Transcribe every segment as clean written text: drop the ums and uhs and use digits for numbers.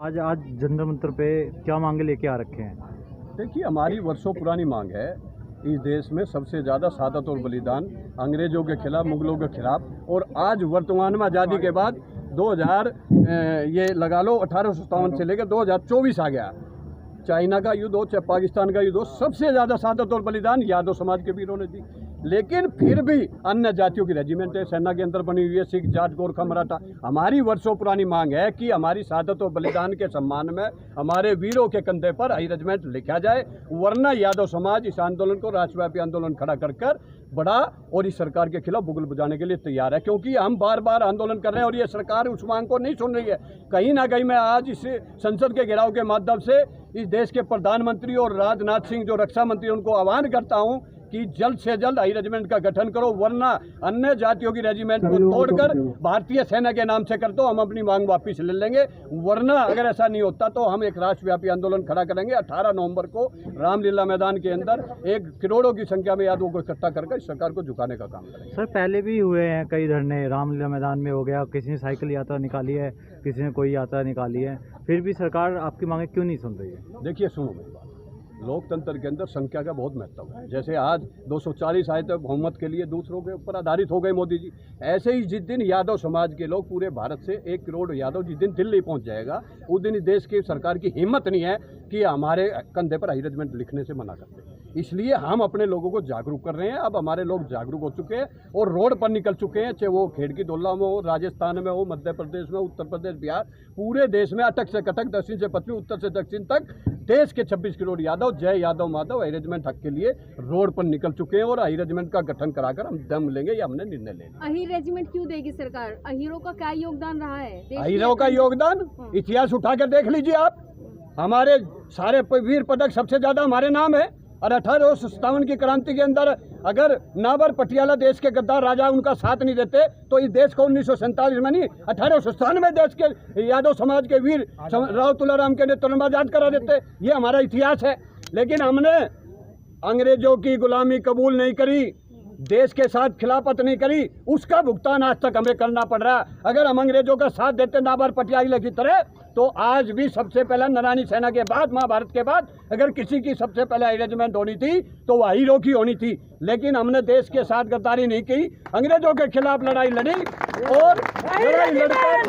आज जंतर मंतर पे क्या मांगे लेके आ रखे हैं? देखिए, हमारी वर्षों पुरानी मांग है इस देश में सबसे ज़्यादा शहादत और बलिदान अंग्रेज़ों के खिलाफ, मुगलों के खिलाफ, और आज वर्तमान में आज़ादी के बाद 2000 ये लगा लो 1857 से लेकर 2024 आ गया। चाइना का युद्ध हो चाहे पाकिस्तान का युद्ध हो, सबसे ज़्यादा शहादत और बलिदान यादव समाज के वीरों ने दी। लेकिन फिर भी अन्य जातियों की रेजिमेंट है, सेना के अंदर बनी हुई है, सिख, जाट, गोरखा, मराठा। हमारी वर्षों पुरानी मांग है कि हमारी शहादत और बलिदान के सम्मान में हमारे वीरों के कंधे पर हाई रेजिमेंट लिखा जाए, वरना यादव समाज इस आंदोलन को राष्ट्रव्यापी आंदोलन खड़ा कर बड़ा और इस सरकार के खिलाफ बुगल बजाने के लिए तैयार है। क्योंकि हम बार बार आंदोलन कर रहे हैं और ये सरकार उस मांग को नहीं सुन रही है। कहीं ना कहीं मैं आज इस संसद के घेराव के माध्यम से इस देश के प्रधानमंत्री और राजनाथ सिंह जो रक्षा मंत्री, उनको आह्वान करता हूं कि जल्द से जल्द हाई रेजिमेंट का गठन करो, वरना अन्य जातियों की रेजिमेंट को तोड़कर भारतीय सेना के नाम से कर दो, हम अपनी मांग वापस ले लेंगे। वरना अगर ऐसा नहीं होता तो हम एक राष्ट्रव्यापी आंदोलन खड़ा करेंगे। 18 नवंबर को रामलीला मैदान के अंदर 1 करोड़ों की संख्या में यादवों को इकट्ठा करके इस सरकार को झुकाने का काम करेंगे। सर, पहले भी हुए हैं कई धरने, रामलीला मैदान में हो गया, किसी ने साइकिल यात्रा निकाली है, किसी ने कोई यात्रा निकाली है, फिर भी सरकार आपकी मांगे क्यों नहीं सुन रही है? देखिए, सुनो मेरी बात, लोकतंत्र के अंदर संख्या का बहुत महत्व है। जैसे आज 240 आए थे बहुमत के लिए, दूसरों के ऊपर आधारित हो गए मोदी जी, ऐसे ही जिस दिन यादव समाज के लोग पूरे भारत से 1 करोड़ यादव जिस दिन दिल्ली पहुंच जाएगा, उस दिन इस देश की सरकार की हिम्मत नहीं है कि हमारे कंधे पर हाई रेजिमेंट लिखने से मना करते। इसलिए हम अपने लोगों को जागरूक कर रहे हैं। अब हमारे लोग जागरूक हो चुके हैं और रोड पर निकल चुके हैं, चाहे वो खेड़ की दोला में हो, राजस्थान में हो, मध्य प्रदेश में, उत्तर प्रदेश, बिहार, पूरे देश में अटक से कटक, दक्षिण से पश्चिम, उत्तर से दक्षिण तक देश के 26 करोड़ यादव जय यादव माधव हाई रेजिमेंट हक के लिए रोड पर निकल चुके हैं और हाई रेजिमेंट का गठन कराकर हम दम लेंगे, या हमने निर्णय लेना। हाई रेजिमेंट क्यों देगी सरकार? अहीरों का क्या योगदान रहा है? अहीरों का योगदान इतिहास उठा कर देख लीजिए आप। हमारे सारे वीर पदक सबसे ज्यादा हमारे नाम है। और 1857 की क्रांति के अंदर अगर नाबर पटियाला देश के गद्दार राजा उनका साथ नहीं देते तो इस देश को 1947 में नहीं 1897 में देश के यादव समाज के वीर राव तुलाराम के नेतृत्व में आजाद करा देते। ये हमारा इतिहास है। लेकिन हमने अंग्रेजों की गुलामी कबूल नहीं करी, देश के साथ खिलाफत नहीं करी, उसका भुगतान आज तक हमें करना पड़ रहा है। अगर हम अंग्रेजों का साथ देते नाबर पटियाला की तरह, तो आज भी सबसे पहले नरानी सेना के बाद, महाभारत के बाद, अगर किसी की सबसे पहले हाई रेजिमेंट होनी थी तो वह हीरो की होनी थी। लेकिन हमने देश के साथ गद्दारी नहीं की, अंग्रेजों के खिलाफ लड़ाई लड़ी और लड़ाई लड़कर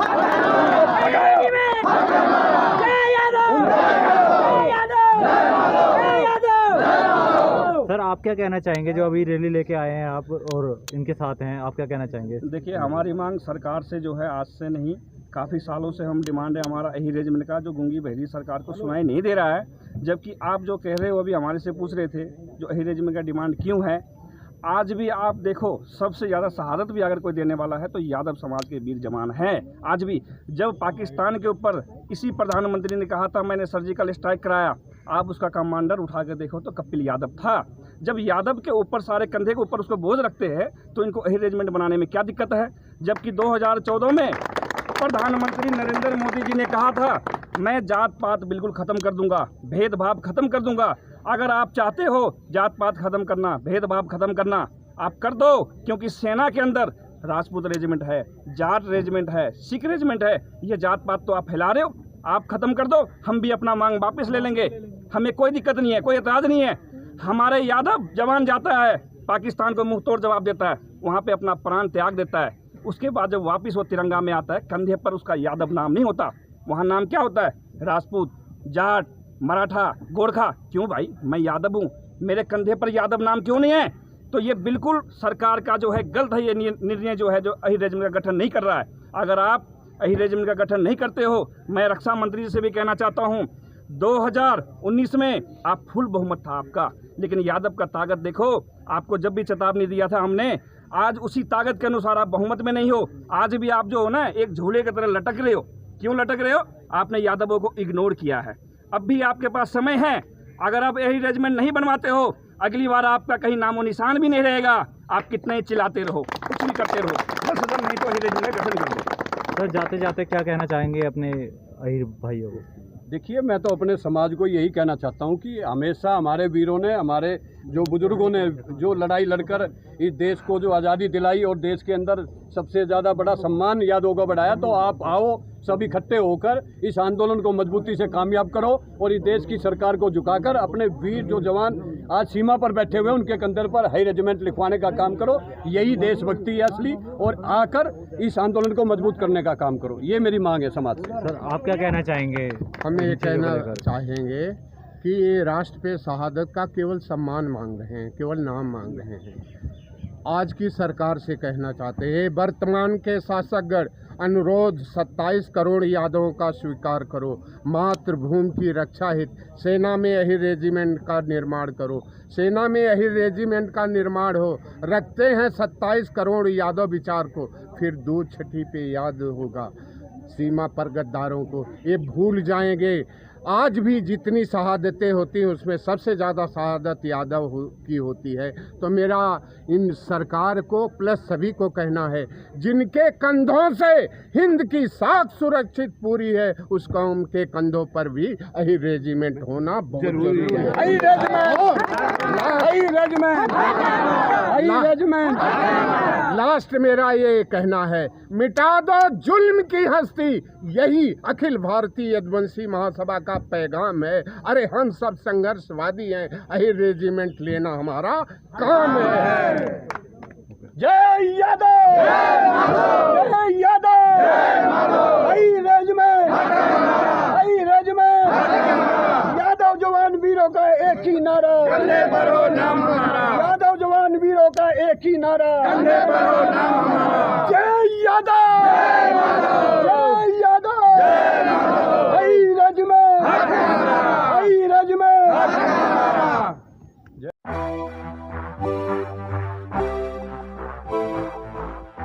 सर, आप क्या कहना चाहेंगे जो अभी रैली लेके आए हैं आप और इनके साथ हैं, आप क्या कहना चाहेंगे? देखिए, हमारी मांग सरकार से जो है आज से नहीं, काफ़ी सालों से हम डिमांड है हमारा यही रेजिमेंट का, जो गूंगी बहरी सरकार को सुनाई नहीं दे रहा है। जबकि आप जो कह रहे हो अभी हमारे से पूछ रहे थे जो यही रेजिमेंट का डिमांड क्यों है। आज भी आप देखो, सबसे ज़्यादा शहादत भी अगर कोई देने वाला है तो यादव समाज के वीर जवान हैं। आज भी जब पाकिस्तान के ऊपर इसी प्रधानमंत्री ने कहा था मैंने सर्जिकल स्ट्राइक कराया, आप उसका कमांडर उठा कर देखो तो कपिल यादव था। जब यादव के ऊपर सारे कंधे के ऊपर उसको बोझ रखते हैं तो इनको यही रेजिमेंट बनाने में क्या दिक्कत है? जबकि 2014 में प्रधानमंत्री नरेंद्र मोदी जी ने कहा था मैं जात पात बिल्कुल ख़त्म कर दूंगा, भेदभाव ख़त्म कर दूंगा। अगर आप चाहते हो जात पात ख़त्म करना, भेदभाव ख़त्म करना, आप कर दो। क्योंकि सेना के अंदर राजपूत रेजिमेंट है, जाट रेजिमेंट है, सिख रेजिमेंट है। ये जात पात तो आप फैला रहे हो, आप ख़त्म कर दो, हम भी अपना मांग वापस ले लेंगे। हमें कोई दिक्कत नहीं है, कोई एतराज़ नहीं है। हमारे यादव जवान जाता है पाकिस्तान को मुंह तोड़ जवाब देता है, वहाँ पे अपना प्राण त्याग देता है। उसके बाद जब वापस वो तिरंगा में आता है, कंधे पर उसका यादव नाम नहीं होता, वहाँ नाम क्या होता है? राजपूत, जाट, मराठा, गोरखा। क्यों भाई, मैं यादव हूँ, मेरे कंधे पर यादव नाम क्यों नहीं है? तो ये बिल्कुल सरकार का जो है गलत है। ये निर्णय जो है जो अही रेजिमेंट का गठन नहीं कर रहा है। अगर आप अही रेजिमेंट का गठन नहीं करते हो, मैं रक्षा मंत्री जी से भी कहना चाहता हूँ, 2019 में आप फुल बहुमत था आपका, लेकिन यादव का ताकत देखो। आपको जब भी चेतावनी दिया था हमने, आज उसी ताकत के अनुसार आप बहुमत में नहीं हो। आज भी आप जो हो ना एक झूले की तरह लटक रहे हो। क्यों लटक रहे हो? आपने यादवों को इग्नोर किया है। अब भी आपके पास समय है। अगर आप यही रेजिमेंट नहीं बनवाते हो, अगली बार आपका कहीं नामो निशान भी नहीं रहेगा। आप कितने ही चिल्लाते रहो, कुछ भी करते रहो, बस नहीं तो यही रेजिमेंट गठन कर दो। सर, जाते जाते क्या कहना चाहेंगे अपने अहीर भाइयों को? देखिए, मैं तो अपने समाज को यही कहना चाहता हूँ कि हमेशा हमारे वीरों ने, हमारे जो बुजुर्गों ने जो लड़ाई लड़कर इस देश को जो आज़ादी दिलाई और देश के अंदर सबसे ज़्यादा बड़ा सम्मान यादवों का बढ़ाया, तो आप आओ, सब इकट्ठे होकर इस आंदोलन को मजबूती से कामयाब करो और इस देश की सरकार को झुकाकर अपने वीर जो जवान आज सीमा पर बैठे हुए हैं उनके कंधे पर हाई रेजिमेंट लिखवाने का काम करो। यही देशभक्ति है असली, और आकर इस आंदोलन को मजबूत करने का काम करो। ये मेरी मांग है समाज से। सर आप क्या कहना चाहेंगे? हम ये इन चीज़ों को कहना लेकर? चाहेंगे कि ये राष्ट्र पे शहादत का केवल सम्मान मांग रहे हैं, केवल नाम मांग रहे हैं। आज की सरकार से कहना चाहते हैं, वर्तमान के शासकगण अनुरोध 27 करोड़ यादवों का स्वीकार करो। मातृभूमि की रक्षा हित सेना में यही रेजिमेंट का निर्माण करो। सेना में यही रेजिमेंट का निर्माण हो। रखते हैं 27 करोड़ यादव विचार को, फिर दूध छठी पे याद होगा सीमा पर गद्दारों को। ये भूल जाएंगे। आज भी जितनी शहादतें होती हैं उसमें सबसे ज़्यादा शहादत यादव की होती है। तो मेरा इन सरकार को प्लस सभी को कहना है, जिनके कंधों से हिंद की साख सुरक्षित पूरी है, उस कौम के कंधों पर भी यही रेजिमेंट होना बहुत जरूरी है। लास्ट मेरा ये कहना है, मिटा दो जुल्म की हस्ती, यही अखिल भारतीय यदुवंशी महासभा का पैगाम है। अरे हम सब संघर्षवादी हैं, यही रेजिमेंट लेना हमारा काम है। जय यादव, जय Yadav, high regiment, high regiment. Yadav जवान वीरों का एक ही नारा, यादव जवान वीरों का एक ही नारा।